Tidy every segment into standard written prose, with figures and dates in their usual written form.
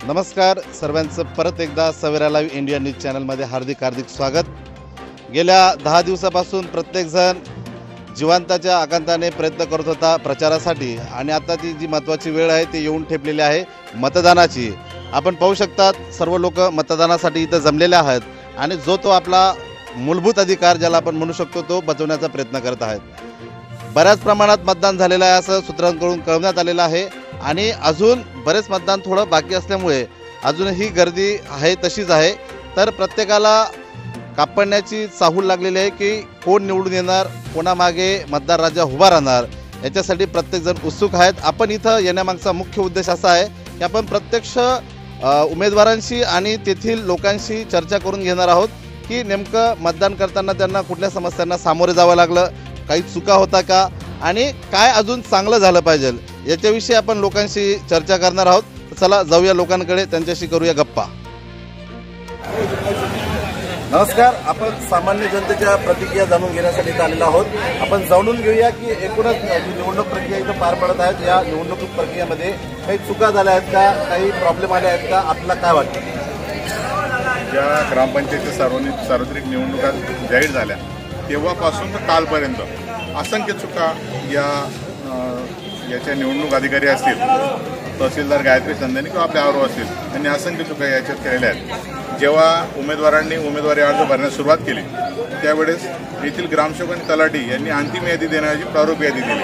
नमस्कार सर्वांचं परत एकदा सवेरा लाईव्ह इंडिया न्यूज चॅनलमध्ये हार्दिक स्वागत। गेल्या 10 दिवसापासून प्रत्येकजण जिवंताच्या आकांताने प्रयत्न करत होता प्रचारासाठी आणि आता ती जी महत्त्वाची वेळ आहे ती येऊन ठेपलेली आहे मतदानाची। आपण पाहू शकता सर्व लोक मतदानासाठी इथं जमलेले आहेत आणि जो तो आपला मूलभूत अधिकार ज्याला आपण म्हणू शकतो तो बजावण्याचा प्रयत्न करत आहेत। बऱ्याच प्रमाणात मतदान झालेलं आहे असं सूत्रांकडून कळवण्यात आलेलं आहे आणि अजून बरेच मतदान थोडं बाकी असल्यामुळे अजूनही गर्दी आहे तशीच आहे। तर प्रत्येकाला कापण्याची चाहूल लागलेली आहे की कोण निवडून येणार, कोणामागे मतदार राजा उभा राहणार याच्यासाठी प्रत्येकजण उत्सुक आहेत। आपण इथं येण्यामागचा मुख्य उद्देश असा आहे की आपण प्रत्यक्ष उमेदवारांशी आणि तेथील लोकांशी चर्चा करून घेणार आहोत की नेमकं मतदान करताना त्यांना कुठल्या समस्यांना सामोरे जावं लागलं, काही चुका होता का आणि काय अजून चांगलं झालं पाहिजे याच्याविषयी आपण लोकांशी चर्चा करणार आहोत। चला जाऊया लोकांकडे, त्यांच्याशी करूया गप्पा। नमस्कार, आपण सामान्य जनतेच्या प्रतिक्रिया जाणून घेण्यासाठी आलेलो आहोत। आपण जाणून घेऊया की एकूणच निवडणूक प्रक्रिया इथं पार पडत आहे। या निवडणूक प्रक्रियेमध्ये काही चुका झाल्या आहेत का, काही प्रॉब्लेम आले आहेत का, आपल्याला काय वाटतं? ज्या ग्रामपंचायतीच्या सार्वत्रिक निवडणुका जाहीर झाल्या तेव्हापासून तर कालपर्यंत असंख्य चुका याच्या निवडणूक अधिकारी असतील, तहसीलदार गायत्री संध्यानी किंवा आपल्या आरो असतील, त्यांनी असंख्य चुका याच्यात केलेल्या आहेत। जेव्हा उमेदवारांनी उमेदवारी अर्ज भरण्यास सुरुवात केली त्यावेळेस येथील ग्रामसेवक आणि तलाठी यांनी अंतिम यादी देण्याची प्रारूप यादी दिली।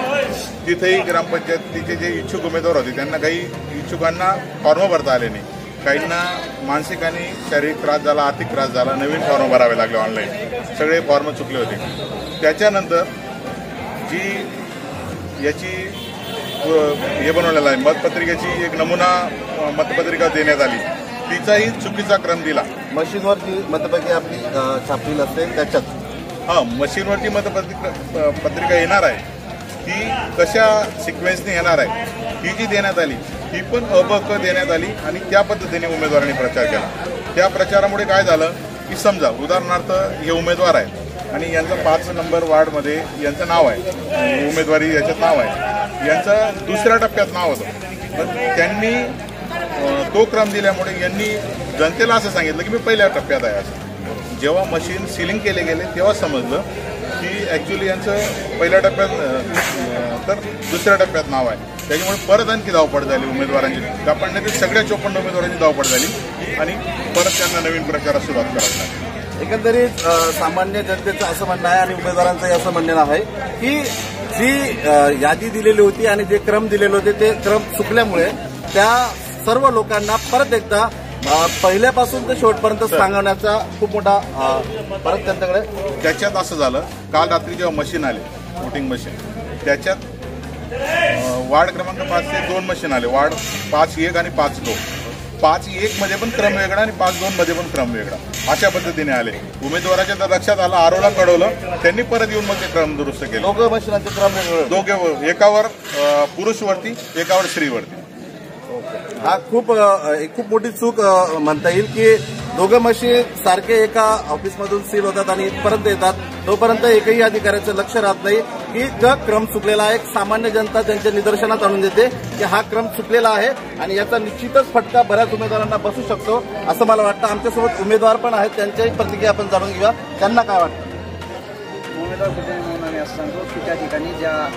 तिथेही ग्रामपंचायतीचे जे इच्छुक उमेदवार होते त्यांना काही इच्छुकांना फॉर्म भरता आले नाही, काहींना मानसिक आणि शारीरिक त्रास झाला, आर्थिक त्रास झाला, नवीन फॉर्म भरावे लागले, ऑनलाईन सगळे फॉर्म चुकले होते। त्याच्यानंतर जी याची हे बनवलेलं आहे मतपत्रिकेची एक नमुना मतपत्रिका देण्यात आली, तिचाही चुकीचा क्रम दिला। मशीनवरती मतपत्रिका आपली छापलेली असते त्याच्यात मशीनवरती मतपत्रिका येणार आहे ती कशा सिक्वेन्सने येणार आहे ही जी देण्यात आली ही पण अबक देण्यात आली आणि त्या पद्धतीने उमेदवारांनी प्रचार केला। त्या प्रचारामुळे काय झालं की समजा उदाहरणार्थ हे उमेदवार आहेत आणि यांचं 5 नंबर वार्डमध्ये यांचं नाव आहे, उमेदवारी याच्यात नाव आहे, यांचं दुसऱ्या टप्प्यात नाव होतं, पण त्यांनी तो क्रम दिल्यामुळे यांनी जनतेला असं सांगितलं की मी पहिल्या टप्प्यात आहे असं। जेव्हा मशीन सीलिंग केले गेले तेव्हा समजलं की ॲक्च्युली यांचं पहिल्या टप्प्यात तर दुसऱ्या टप्प्यात नाव आहे। त्याच्यामुळे परत आणखी धावपळ झाली उमेदवारांची, कापडण्यातील सगळ्या 54 उमेदवारांची धावपळ झाली आणि परत त्यांना नवीन प्रचारास सुरुवात करावी लागली। एकंदरीत सामान्य जनतेचं असं म्हणणं आहे आणि उमेदवारांचंही असं म्हणणं आहे की जी यादी दिलेली होती आणि जे क्रम दिलेले होते ते क्रम चुकल्यामुळे त्या सर्व लोकांना परत एकदा पहिल्यापासून ते शेवटपर्यंत सांगण्याचा खूप मोठा परत त्यांच्याकडे। त्याच्यात असं झालं, काल रात्री जेव्हा मशीन आले वोटिंग मशीन, त्याच्यात वार्ड क्रमांक 5 ते 2 मशीन आले, वार्ड 5-1 आणि 5-2। 5-1 मध्ये पण क्रम वेगळा आणि 5-2 मध्ये पण क्रम वेगळा अशा पद्धतीने आले। उमेदवाराच्या तर लक्षात आलं, आरोला कळवलं, त्यांनी परत येऊन मग ते क्रम दुरुस्त केले। दोघं मशीनाचे क्रम वेगळे, दोघे एकावर पुरुषवरती एकावर स्त्रीवरती। हा खूप मोठी चूक म्हणता येईल की दोघं मशीन सारखे एका ऑफिसमधून सील होतात आणि इथपर्यंत येतात, तोपर्यंत एकही अधिकाऱ्याचं लक्ष राहत नाही की जो क्रम चुकलेला आहे। सामान्य जनता त्यांच्या निदर्शनात आणून देते की हा क्रम चुकलेला आहे आणि याचा निश्चितच फटका बऱ्याच उमेदवारांना बसू शकतो असं मला वाटतं। आमच्यासोबत उमेदवार पण आहेत, त्यांच्याही प्रतिक्रिया आपण जाणून घेऊया, त्यांना काय वाटतं? उमेदवार म्हणून आम्ही असं सांगतो की त्या ठिकाणी ज्या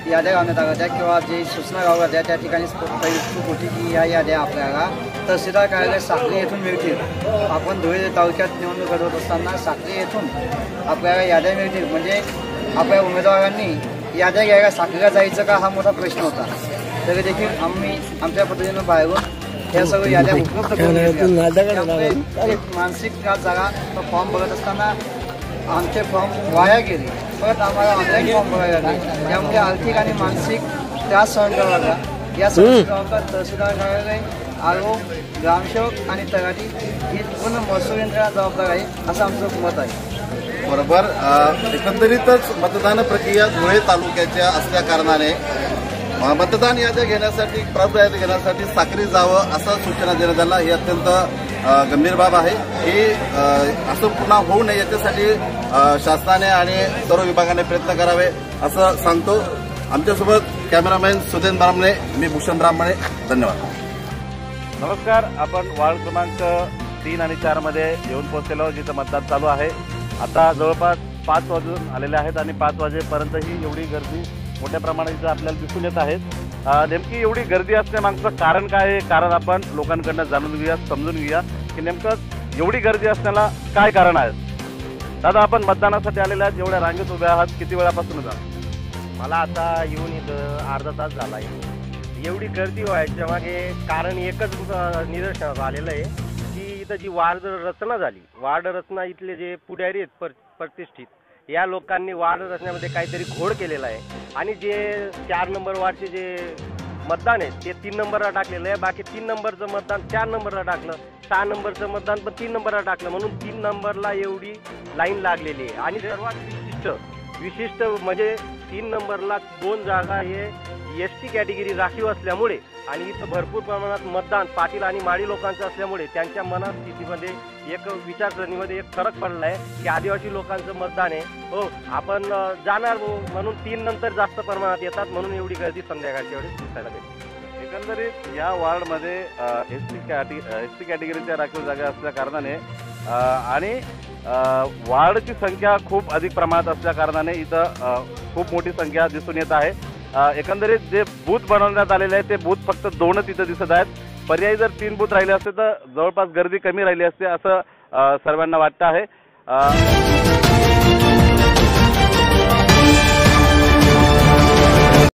याद्या घालण्यात आल्या किंवा जे सूचना गाव होत्या त्या ठिकाणी पहिली चूक होती की या याद्या आपल्याला तहसीलदार कार्यालय साखरी येथून मिळतील। आपण धुळे तालुक्यात निवडणूक लढवत असताना साखरी येथून आपल्याला याद्या मिळतील म्हणजे आपल्या उमेदवारांनी याद्या घ्यायला साखरीला जायचं का हा मोठा प्रश्न होता। तरी देखील आम्ही आमच्या पद्धतीनं बाहेरून ह्या सर्व याद्या उपलब्ध करून एक मानसिक त्रास झाला। तो फॉर्म भरत असताना आमचे फॉर्म वाया गेले, परत आम्हाला ऑनलाईन फॉर्म भरायला लागले, त्यामुळे आर्थिक आणि मानसिक त्रास सहन करावा लागला। या सर्व जबाबदार तहसीलदार कार्यालय, आरो, ग्रामसेवक आणि तलाठी ही पूर्ण महसूल यंत्रणा जबाबदार आहे असं आमचं मत आहे। बरोबर, एकंदरीतच मतदान प्रक्रिया धुळे तालुक्याच्या असल्या कारणाने मतदान याद्या घेण्यासाठी प्रारूप यादी घेण्यासाठी साखरी जावं असं सूचना देण्यात आल्या। ही अत्यंत गंभीर बाब आहे। ही असं पुन्हा होऊ नये याच्यासाठी शासनाने आणि सर्व विभागाने प्रयत्न करावे असं सांगतो। आमच्यासोबत कॅमेरामॅन सुदेन ब्राह्मणे, मी भूषण ब्राह्मणे, धन्यवाद। नमस्कार, आपण वार्ड क्रमांक 3 आणि 4 मध्ये येऊन पोहोचलेलो, जिथं मतदान चालू आहे. आता जवळपास 5 वाजून आलेले आहेत आणि 5 वाजेपर्यंतही एवढी गर्दी मोठ्या प्रमाणात इथं आपल्याला दिसून येत आहे. नेमकी एवढी गर्दी असण्यामागचं कारण काय आहे? कारण आपण लोकांकडनं जाणून घेऊया, समजून घेऊया की नेमकं एवढी गर्दी असण्याला काय कारण आहे. दादा, आपण मतदानासाठी आलेले आहेत, एवढ्या रांगेत उभे आहात, किती वेळापासून जा? मला आता येऊन इथं अर्धा तास झाला आहे. एवढी गर्दी व्हायच्या मागे कारण एकच निदर्शनास आलेलं आहे की इथं जी वार्ड रचना झाली, वार्ड रचना इथले जे पुढारी आहेत प्रतिष्ठित या लोकांनी वार्ड रचनेमध्ये काहीतरी घोळ केलेला आहे आणि जे 4 नंबर वार्डचे जे मतदान आहे ते 3 नंबरला टाकलेलं आहे. बाकी 3 नंबरचं मतदान 4 नंबरला टाकलं, 6 नंबरचं मतदान पण 3 नंबरला टाकलं, म्हणून 3 नंबरला एवढी लाईन लागलेली आहे. आणि सर्वात विशिष्ट म्हणजे 3 नंबरला 2 जागा हे ST कॅटेगरी राखीव असल्यामुळे आणि इथं भरपूर प्रमाणात मतदान पाटील आणि माडी लोकांचं असल्यामुळे त्यांच्या मनस्थितीमध्ये एक विचारसरणीमध्ये एक फरक पडला आहे की आदिवासी लोकांचं मतदान आहे, हो आपण जाणार म्हणून 3 नंतर जास्त प्रमाणात येतात, म्हणून एवढी गर्दी संध्याकाळच्या वेळेस दिसायला भेटते. एकंदरीत या वार्डमध्ये ST कॅटेगरीच्या राखीव जागा असल्या कारणाने आणि वार्डची संख्या खूप अधिक प्रमाणात असल्या कारणाने इथं खूप मोठी संख्या दिसून येत आहे. एकंदरीत जे बूथ बनवण्यात आलेले आहे ते बूथ फक्त 2च इथं दिसत आहेत. पर्यायी जर 3 बूथ राहिले असते तर जवळपास गर्दी कमी राहिली असते असं सर्वांना वाटतं आहे.